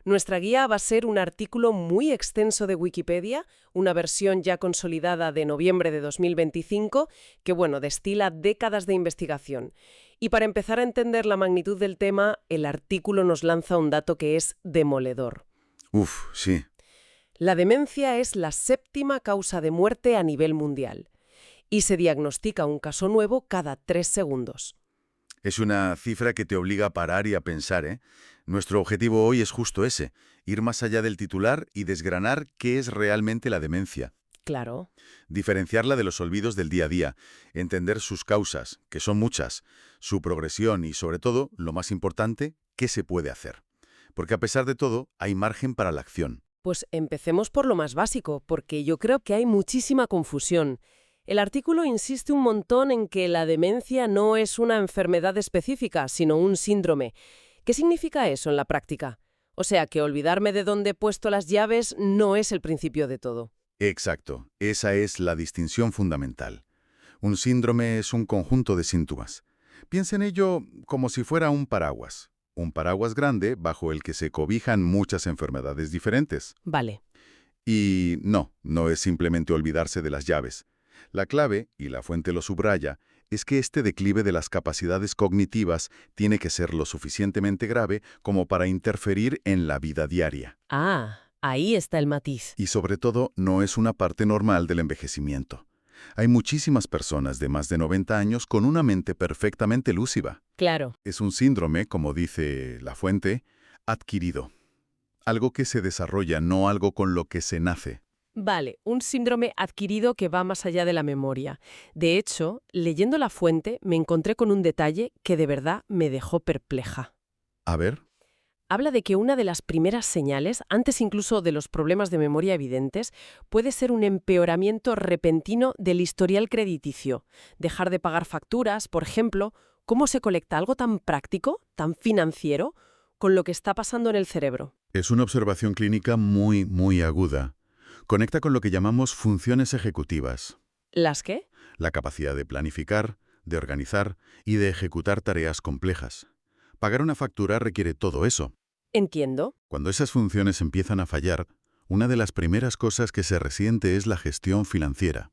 Nuestra guía va a ser un artículo muy extenso de Wikipedia, una versión ya consolidada de noviembre de 2025, que, destila décadas de investigación. Y para empezar a entender la magnitud del tema, el artículo nos lanza un dato que es demoledor. Sí. La demencia es la 7ª causa de muerte a nivel mundial y se diagnostica un caso nuevo cada 3 segundos. Es una cifra que te obliga a parar y a pensar, ¿eh? Nuestro objetivo hoy es justo ese, ir más allá del titular y desgranar qué es realmente la demencia. Claro. Diferenciarla de los olvidos del día a día, entender sus causas, que son muchas, su progresión y, sobre todo, lo más importante, qué se puede hacer. Porque a pesar de todo, hay margen para la acción. Pues empecemos por lo más básico, porque yo creo que hay muchísima confusión. El artículo insiste un montón en que la demencia no es una enfermedad específica, sino un síndrome. ¿Qué significa eso en la práctica? O sea, que olvidarme de dónde he puesto las llaves no es el principio de todo. Exacto, esa es la distinción fundamental. Un síndrome es un conjunto de síntomas. Piensa en ello como si fuera un paraguas grande bajo el que se cobijan muchas enfermedades diferentes. Vale. Y no es simplemente olvidarse de las llaves. La clave, y la fuente lo subraya, es que este declive de las capacidades cognitivas tiene que ser lo suficientemente grave como para interferir en la vida diaria. Ah, ahí está el matiz. Y sobre todo, no es una parte normal del envejecimiento. Hay muchísimas personas de más de 90 años con una mente perfectamente lúcida. Claro. Es un síndrome, como dice la fuente, adquirido. Algo que se desarrolla, no algo con lo que se nace. Vale, un síndrome adquirido que va más allá de la memoria. De hecho, leyendo la fuente me encontré con un detalle que de verdad me dejó perpleja. A ver, Habla de que una de las primeras señales, antes incluso de los problemas de memoria evidentes, puede ser un empeoramiento repentino del historial crediticio. Dejar de pagar facturas, por ejemplo. ¿Cómo se conecta algo tan práctico, tan financiero, con lo que está pasando en el cerebro? es una observación clínica muy aguda. Conecta con lo que llamamos funciones ejecutivas. ¿Las qué? La capacidad de planificar, de organizar y de ejecutar tareas complejas. Pagar una factura requiere todo eso. Entiendo. Cuando esas funciones empiezan a fallar, una de las primeras cosas que se resiente es la gestión financiera.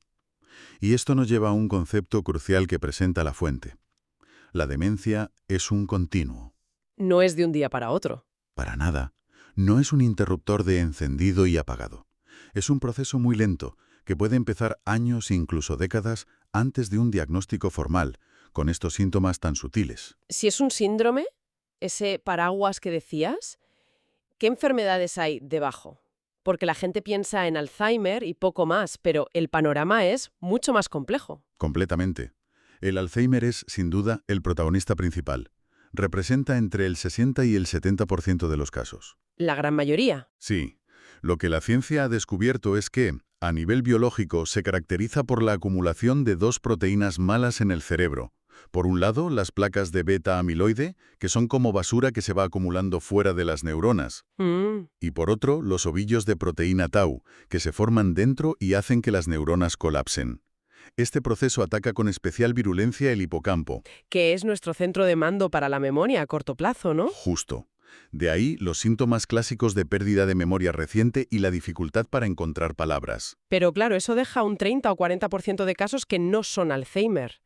Y esto nos lleva a un concepto crucial que presenta la fuente. La demencia es un continuo. No es de un día para otro. Para nada. No es un interruptor de encendido y apagado. Es un proceso muy lento, que puede empezar años, incluso décadas, antes de un diagnóstico formal, con estos síntomas tan sutiles. Si es un síndrome, ese paraguas que decías, ¿qué enfermedades hay debajo? Porque la gente piensa en Alzheimer y poco más, pero el panorama es mucho más complejo. Completamente. El Alzheimer es, sin duda, el protagonista principal. Representa entre el 60 y el 70% de los casos. La gran mayoría. Sí. Lo que la ciencia ha descubierto es que, a nivel biológico, se caracteriza por la acumulación de dos proteínas malas en el cerebro. Por un lado, las placas de beta-amiloide, que son como basura que se va acumulando fuera de las neuronas. Y por otro, los ovillos de proteína tau, que se forman dentro y hacen que las neuronas colapsen. Este proceso ataca con especial virulencia el hipocampo. Que es nuestro centro de mando para la memoria a corto plazo, ¿no? Justo. De ahí los síntomas clásicos de pérdida de memoria reciente y la dificultad para encontrar palabras. Pero claro, eso deja un 30 o 40% de casos que no son Alzheimer.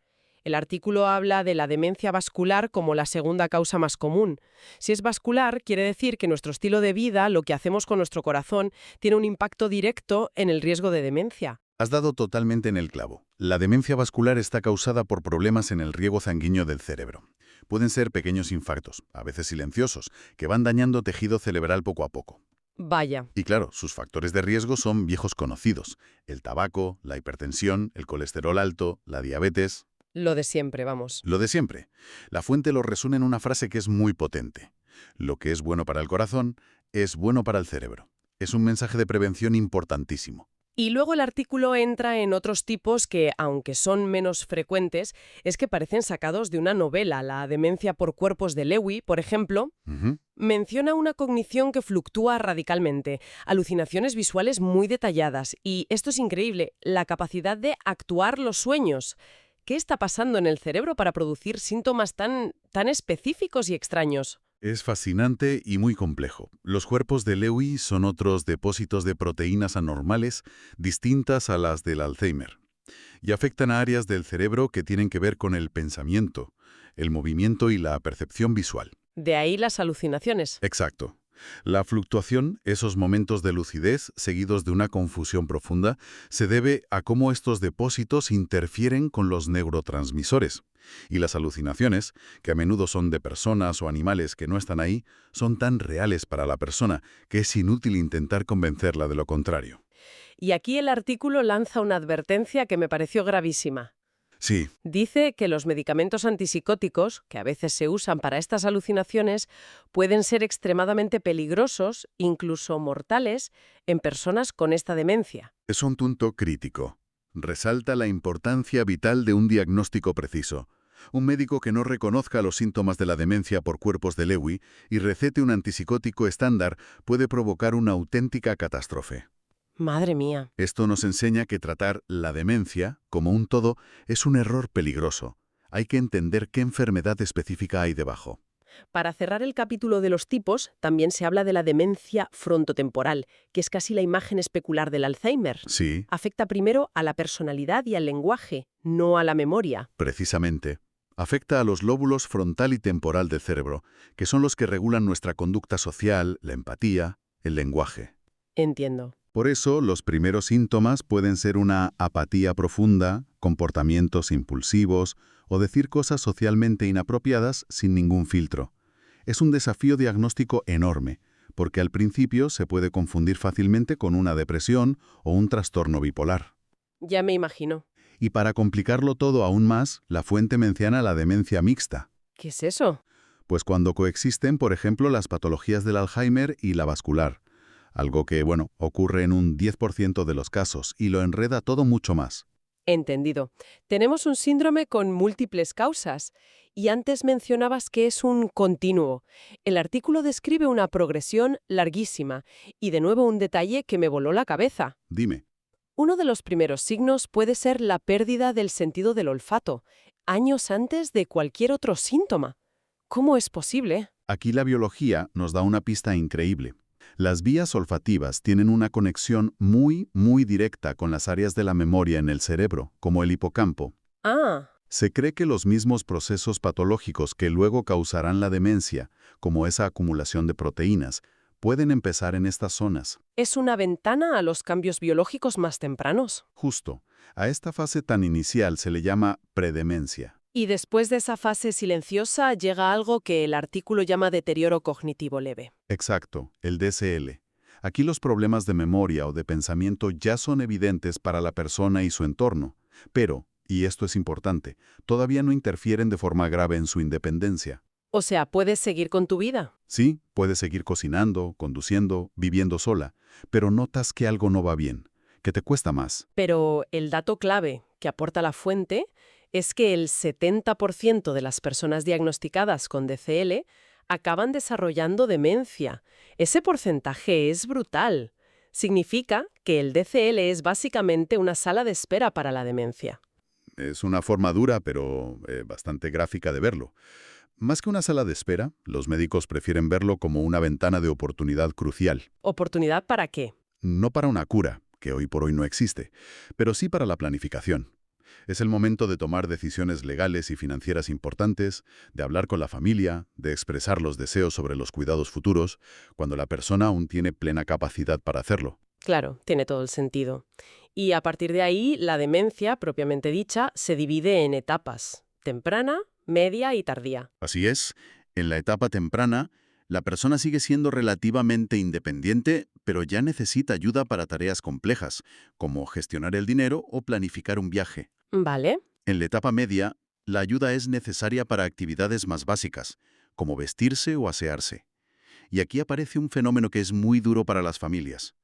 El artículo habla de la demencia vascular como la segunda causa más común. Si es vascular, quiere decir que nuestro estilo de vida, lo que hacemos con nuestro corazón, tiene un impacto directo en el riesgo de demencia. Has dado totalmente en el clavo. La demencia vascular está causada por problemas en el riego sanguíneo del cerebro. Pueden ser pequeños infartos, a veces silenciosos, que van dañando tejido cerebral poco a poco. Vaya. Y claro, sus factores de riesgo son viejos conocidos. El tabaco, la hipertensión, el colesterol alto, la diabetes. Lo de siempre, vamos. Lo de siempre. La fuente lo resume en una frase que es muy potente. Lo que es bueno para el corazón es bueno para el cerebro. Es un mensaje de prevención importantísimo. Y luego el artículo entra en otros tipos que, aunque son menos frecuentes, es que parecen sacados de una novela. La demencia por cuerpos de Lewy, por ejemplo, menciona una cognición que fluctúa radicalmente, alucinaciones visuales muy detalladas y, esto es increíble, la capacidad de actuar los sueños. ¿Qué está pasando en el cerebro para producir síntomas tan específicos y extraños? Es fascinante y muy complejo. Los cuerpos de Lewy son otros depósitos de proteínas anormales distintas a las del Alzheimer y afectan a áreas del cerebro que tienen que ver con el pensamiento, el movimiento y la percepción visual. De ahí las alucinaciones. Exacto. La fluctuación, esos momentos de lucidez seguidos de una confusión profunda, se debe a cómo estos depósitos interfieren con los neurotransmisores. Y las alucinaciones, que a menudo son de personas o animales que no están ahí, son tan reales para la persona que es inútil intentar convencerla de lo contrario. Y aquí el artículo lanza una advertencia que me pareció gravísima. Sí, Dice que los medicamentos antipsicóticos, que a veces se usan para estas alucinaciones, pueden ser extremadamente peligrosos, incluso mortales, en personas con esta demencia. es un punto crítico. Resalta la importancia vital de un diagnóstico preciso. Un médico que no reconozca los síntomas de la demencia por cuerpos de Lewy y recete un antipsicótico estándar puede provocar una auténtica catástrofe. Madre mía. Esto nos enseña que tratar la demencia como un todo es un error peligroso. Hay que entender qué enfermedad específica hay debajo. Para cerrar el capítulo de los tipos, también se habla de la demencia frontotemporal, que es casi la imagen especular del Alzheimer. Sí, Afecta primero a la personalidad y al lenguaje, no a la memoria. precisamente. Afecta a los lóbulos frontal y temporal del cerebro, que son los que regulan nuestra conducta social, la empatía, el lenguaje. Entiendo. Por eso, los primeros síntomas pueden ser una apatía profunda, comportamientos impulsivos o decir cosas socialmente inapropiadas sin ningún filtro. Es un desafío diagnóstico enorme, porque al principio se puede confundir fácilmente con una depresión o un trastorno bipolar. Ya me imagino. Y para complicarlo todo aún más, la fuente menciona la demencia mixta. ¿Qué es eso? Pues cuando coexisten, por ejemplo, las patologías del Alzheimer y la vascular. Algo que, ocurre en un 10% de los casos y lo enreda todo mucho más. Entendido. Tenemos un síndrome con múltiples causas. Y antes mencionabas que es un continuo. El artículo describe una progresión larguísima. Y de nuevo un detalle que me voló la cabeza. Dime. Uno de los primeros signos puede ser la pérdida del sentido del olfato, años antes de cualquier otro síntoma. ¿Cómo es posible? Aquí la biología nos da una pista increíble. Las vías olfativas tienen una conexión muy directa con las áreas de la memoria en el cerebro, como el hipocampo. Ah, Se cree que los mismos procesos patológicos que luego causarán la demencia, como esa acumulación de proteínas, pueden empezar en estas zonas. es una ventana a los cambios biológicos más tempranos. Justo, a esta fase tan inicial se le llama predemencia. Y después de esa fase silenciosa llega algo que el artículo llama deterioro cognitivo leve. Exacto, el DCL. Aquí los problemas de memoria o de pensamiento ya son evidentes para la persona y su entorno, pero, y esto es importante, todavía no interfieren de forma grave en su independencia. O sea, puedes seguir con tu vida. Sí, puedes seguir cocinando, conduciendo, viviendo sola, pero notas que algo no va bien, que te cuesta más. Pero el dato clave que aporta la fuente es que el 70% de las personas diagnosticadas con DCL acaban desarrollando demencia. Ese porcentaje es brutal. Significa que el DCL es básicamente una sala de espera para la demencia. Es una forma dura, pero bastante gráfica de verlo. Más que una sala de espera, los médicos prefieren verlo como una ventana de oportunidad crucial. ¿Oportunidad para qué? No para una cura, que hoy por hoy no existe, pero sí para la planificación. Es el momento de tomar decisiones legales y financieras importantes, de hablar con la familia, de expresar los deseos sobre los cuidados futuros, cuando la persona aún tiene plena capacidad para hacerlo. Claro, tiene todo el sentido. Y a partir de ahí, la demencia, propiamente dicha, se divide en etapas: temprana, media y tardía. Así es, en la etapa temprana, la persona sigue siendo relativamente independiente, pero ya necesita ayuda para tareas complejas, como gestionar el dinero o planificar un viaje. Vale. En la etapa media, la ayuda es necesaria para actividades más básicas, como vestirse o asearse. Y aquí aparece un fenómeno que es muy duro para las familias: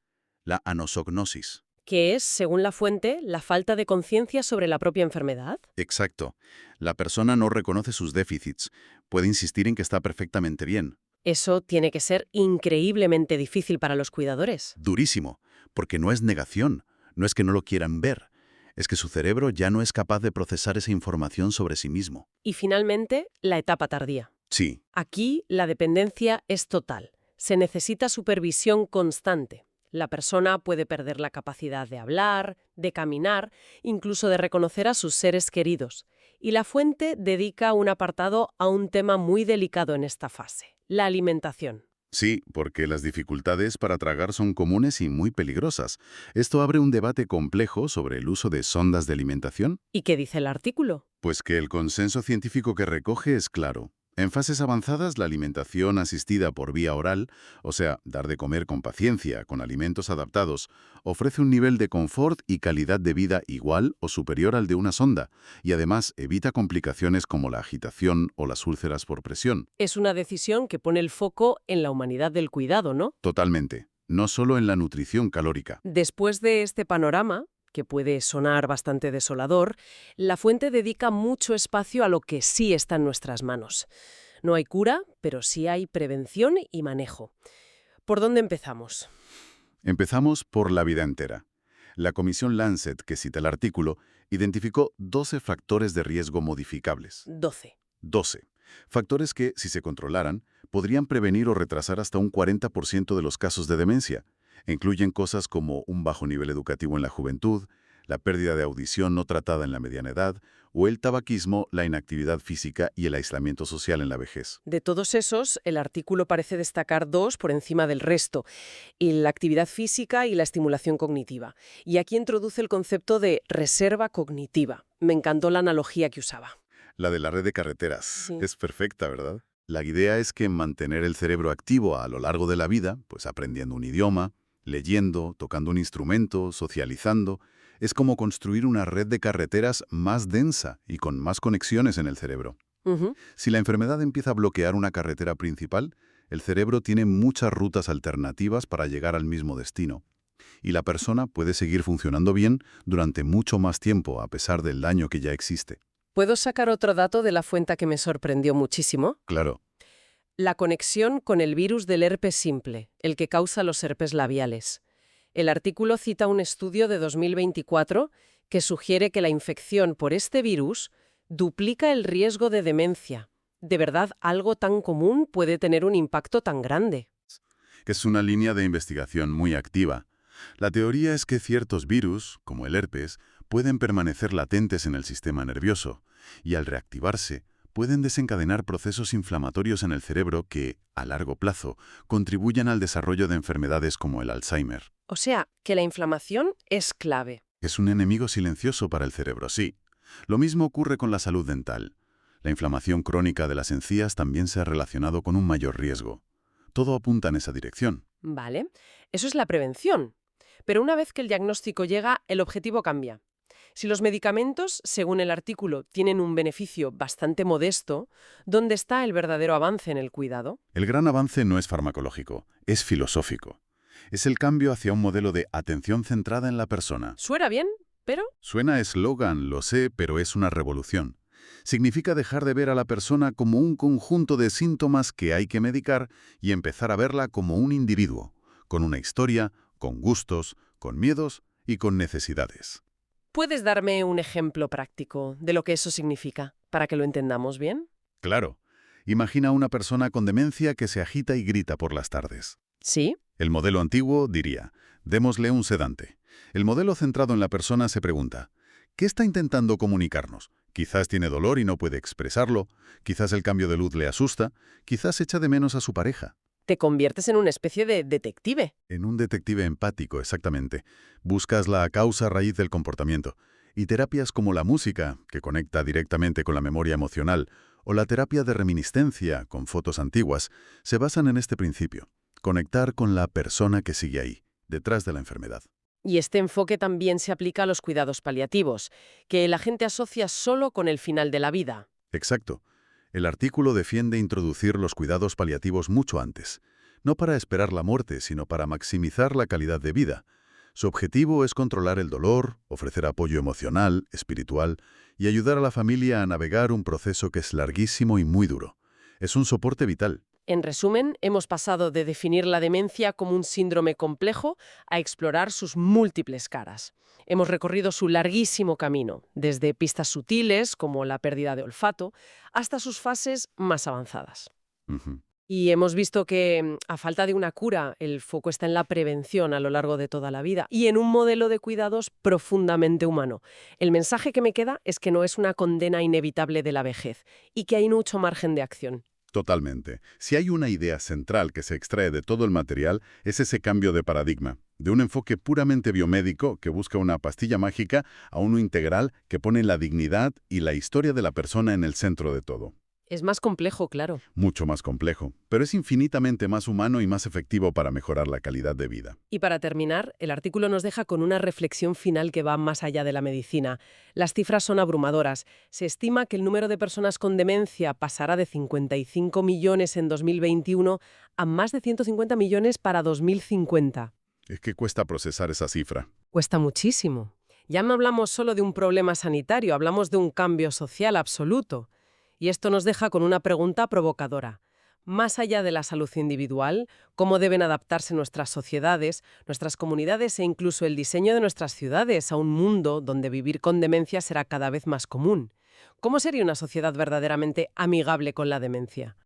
la anosognosis. Que es, según la fuente, la falta de conciencia sobre la propia enfermedad. Exacto. La persona no reconoce sus déficits, puede insistir en que está perfectamente bien. Eso tiene que ser increíblemente difícil para los cuidadores. Durísimo, porque no es negación, no es que no lo quieran ver, es que su cerebro ya no es capaz de procesar esa información sobre sí mismo. Y finalmente, la etapa tardía. Sí, Aquí la dependencia es total. Se necesita supervisión constante. La persona puede perder la capacidad de hablar, de caminar, incluso de reconocer a sus seres queridos. Y la fuente dedica un apartado a un tema muy delicado en esta fase: la alimentación. sí, porque las dificultades para tragar son comunes y muy peligrosas. Esto abre un debate complejo sobre el uso de sondas de alimentación. ¿Y qué dice el artículo? Pues que el consenso científico que recoge es claro. En fases avanzadas, la alimentación asistida por vía oral, o sea, dar de comer con paciencia, con alimentos adaptados, ofrece un nivel de confort y calidad de vida igual o superior al de una sonda, y además evita complicaciones como la agitación o las úlceras por presión. Es una decisión que pone el foco en la humanidad del cuidado, ¿no? Totalmente. No solo en la nutrición calórica. Después de este panorama, que puede sonar bastante desolador, la fuente dedica mucho espacio a lo que sí está en nuestras manos. No hay cura, pero sí hay prevención y manejo. ¿Por dónde empezamos? Empezamos por la vida entera. La Comisión Lancet, que cita el artículo, identificó 12 factores de riesgo modificables. 12. 12. Factores que, si se controlaran, podrían prevenir o retrasar hasta un 40% de los casos de demencia. Incluyen cosas como un bajo nivel educativo en la juventud, la pérdida de audición no tratada en la mediana edad, o el tabaquismo, la inactividad física y el aislamiento social en la vejez. De todos esos, el artículo parece destacar 2 por encima del resto, y la actividad física y la estimulación cognitiva. Y aquí introduce el concepto de reserva cognitiva. Me encantó la analogía que usaba. La de la red de carreteras. Sí. Es perfecta, ¿verdad? La idea es que mantener el cerebro activo a lo largo de la vida, pues aprendiendo un idioma, leyendo, tocando un instrumento, socializando, es como construir una red de carreteras más densa y con más conexiones en el cerebro. Ujú. Si la enfermedad empieza a bloquear una carretera principal, el cerebro tiene muchas rutas alternativas para llegar al mismo destino. Y la persona puede seguir funcionando bien durante mucho más tiempo a pesar del daño que ya existe. ¿Puedo sacar otro dato de la fuente que me sorprendió muchísimo? Claro, La conexión con el virus del herpes simple, el que causa los herpes labiales. El artículo cita un estudio de 2024 que sugiere que la infección por este virus duplica el riesgo de demencia. ¿De verdad algo tan común puede tener un impacto tan grande? que es una línea de investigación muy activa. La teoría es que ciertos virus, como el herpes, pueden permanecer latentes en el sistema nervioso y al reactivarse pueden desencadenar procesos inflamatorios en el cerebro que, a largo plazo, contribuyen al desarrollo de enfermedades como el Alzheimer. O sea, que la inflamación es clave. Es un enemigo silencioso para el cerebro, sí. Lo mismo ocurre con la salud dental. La inflamación crónica de las encías también se ha relacionado con un mayor riesgo. Todo apunta en esa dirección. Vale, eso es la prevención. Pero una vez que el diagnóstico llega, el objetivo cambia. Si los medicamentos, según el artículo, tienen un beneficio bastante modesto, ¿dónde está el verdadero avance en el cuidado? El gran avance no es farmacológico, es filosófico. Es el cambio hacia un modelo de atención centrada en la persona. ¿Suena bien? ¿Pero? Suena a eslogan, lo sé, pero es una revolución. Significa dejar de ver a la persona como un conjunto de síntomas que hay que medicar y empezar a verla como un individuo, con una historia, con gustos, con miedos y con necesidades. ¿Puedes darme un ejemplo práctico de lo que eso significa, para que lo entendamos bien? Claro, imagina a una persona con demencia que se agita y grita por las tardes. Sí. El modelo antiguo diría, démosle un sedante. El modelo centrado en la persona se pregunta, ¿qué está intentando comunicarnos? Quizás tiene dolor y no puede expresarlo, quizás el cambio de luz le asusta, quizás echa de menos a su pareja. Te conviertes en una especie de detective. En un detective empático, exactamente. Buscas la causa raíz del comportamiento. Y terapias como la música, que conecta directamente con la memoria emocional, o la terapia de reminiscencia, con fotos antiguas, se basan en este principio. Conectar con la persona que sigue ahí, detrás de la enfermedad. Y este enfoque también se aplica a los cuidados paliativos, que la gente asocia solo con el final de la vida. Exacto. El artículo defiende introducir los cuidados paliativos mucho antes, no para esperar la muerte, sino para maximizar la calidad de vida. Su objetivo es controlar el dolor, ofrecer apoyo emocional, espiritual y ayudar a la familia a navegar un proceso que es larguísimo y muy duro. Es un soporte vital. En resumen, hemos pasado de definir la demencia como un síndrome complejo a explorar sus múltiples caras. Hemos recorrido su larguísimo camino, desde pistas sutiles, como la pérdida de olfato, hasta sus fases más avanzadas. Ujú. Y hemos visto que, a falta de una cura, el foco está en la prevención a lo largo de toda la vida y en un modelo de cuidados profundamente humano. El mensaje que me queda es que no es una condena inevitable de la vejez y que hay mucho margen de acción. Totalmente. Si hay una idea central que se extrae de todo el material, es ese cambio de paradigma, de un enfoque puramente biomédico que busca una pastilla mágica a uno integral que pone la dignidad y la historia de la persona en el centro de todo. Es más complejo, claro. Mucho más complejo, pero es infinitamente más humano y más efectivo para mejorar la calidad de vida. Y para terminar, el artículo nos deja con una reflexión final que va más allá de la medicina. Las cifras son abrumadoras. Se estima que el número de personas con demencia pasará de 55 millones en 2021 a más de 150 millones para 2050. Es que cuesta procesar esa cifra. Cuesta muchísimo. Ya no hablamos solo de un problema sanitario, hablamos de un cambio social absoluto. Y esto nos deja con una pregunta provocadora. Más allá de la salud individual, ¿cómo deben adaptarse nuestras sociedades, nuestras comunidades e incluso el diseño de nuestras ciudades a un mundo donde vivir con demencia será cada vez más común? ¿Cómo sería una sociedad verdaderamente amigable con la demencia?